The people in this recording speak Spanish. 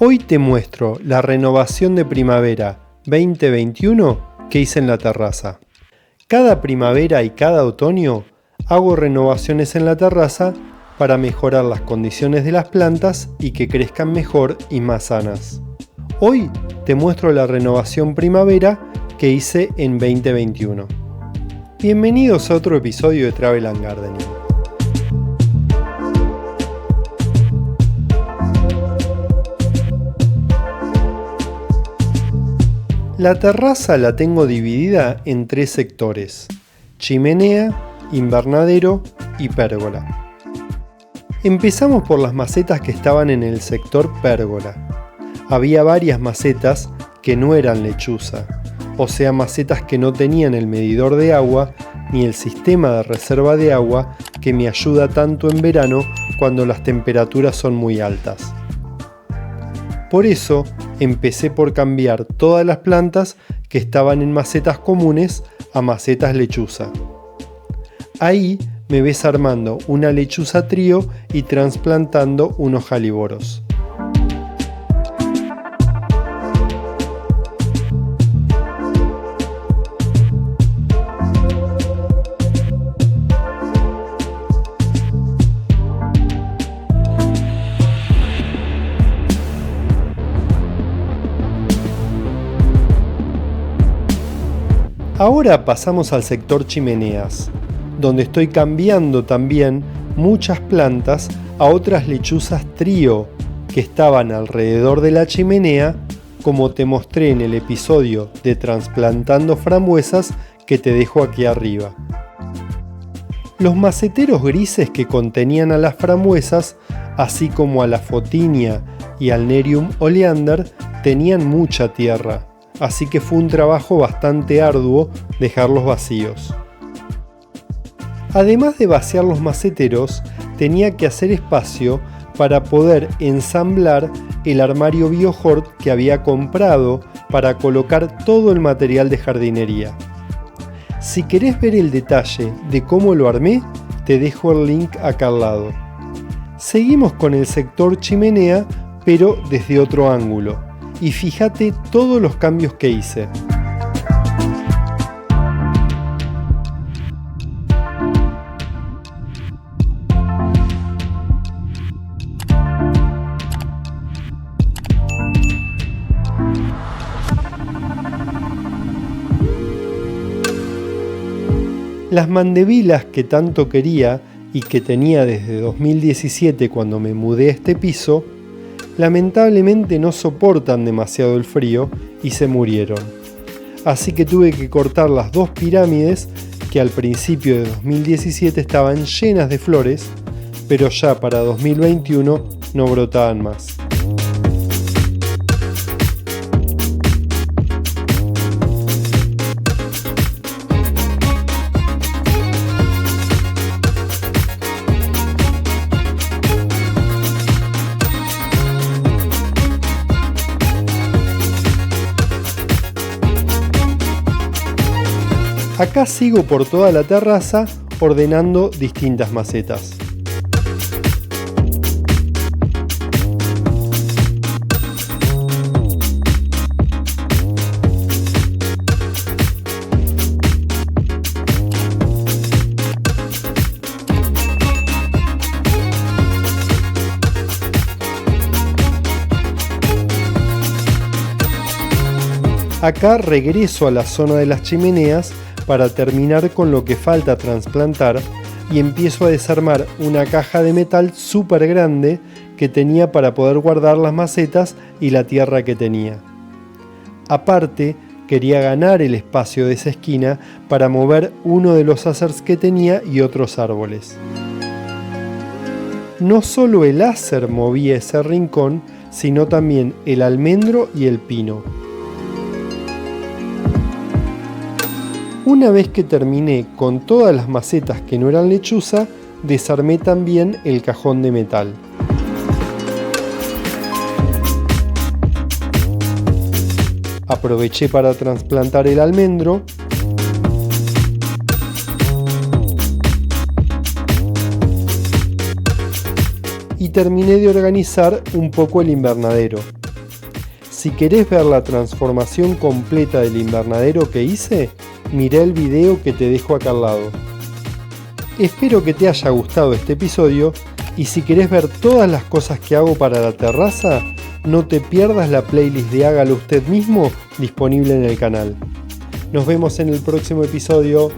Hoy te muestro la renovación de primavera 2021 que hice en la terraza. Cada primavera y cada otoño hago renovaciones en la terraza para mejorar las condiciones de las plantas y que crezcan mejor y más sanas. Hoy te muestro la renovación primavera que hice en 2021. Bienvenidos a otro episodio de Travel and Gardening. La terraza la tengo dividida en 3 sectores: chimenea, invernadero y pérgola. Empezamos por las macetas que estaban en el sector pérgola. Había varias macetas que no eran lechuza, o sea, macetas que no tenían el medidor de agua ni el sistema de reserva de agua que me ayuda tanto en verano cuando las temperaturas son muy altas. Por eso empecé por cambiar todas las plantas que estaban en macetas comunes a macetas lechuza. Ahí me ves armando una lechuza trío y trasplantando unos jaliboros. Ahora pasamos al sector chimeneas, donde estoy cambiando también muchas plantas a otras lechuzas trío que estaban alrededor de la chimenea, como te mostré en el episodio de trasplantando frambuesas que te dejo aquí arriba. Los maceteros grises que contenían a las frambuesas, así como a la fotinia y al Nerium oleander, tenían mucha tierra. Así que fue un trabajo bastante arduo dejarlos vacíos. Además de vaciar los maceteros, tenía que hacer espacio para poder ensamblar el armario BioHort que había comprado para colocar todo el material de jardinería. Si querés ver el detalle de cómo lo armé, te dejo el link acá al lado. Seguimos con el sector chimenea, pero desde otro ángulo. Y fíjate todos los cambios que hice. Las mandevilas que tanto quería y que tenía desde 2017 cuando me mudé a este piso, lamentablemente no soportan demasiado el frío y se murieron. Así que tuve que cortar las 2 pirámides que al principio de 2017 estaban llenas de flores, pero ya para 2021 no brotaban más. Acá sigo por toda la terraza ordenando distintas macetas. Acá regreso a la zona de las chimeneas para terminar con lo que falta trasplantar y empiezo a desarmar una caja de metal súper grande que tenía para poder guardar las macetas y la tierra que tenía. Aparte, quería ganar el espacio de esa esquina para mover uno de los acers que tenía y otros árboles. No solo el acer movía ese rincón, sino también el almendro y el pino. Una vez que terminé con todas las macetas que no eran lechuza, desarmé también el cajón de metal. Aproveché para trasplantar el almendro y terminé de organizar un poco el invernadero. Si querés ver la transformación completa del invernadero que hice, mirá el video que te dejo acá al lado. Espero que te haya gustado este episodio y si querés ver todas las cosas que hago para la terraza, no te pierdas la playlist de Hágalo Usted Mismo disponible en el canal. Nos vemos en el próximo episodio.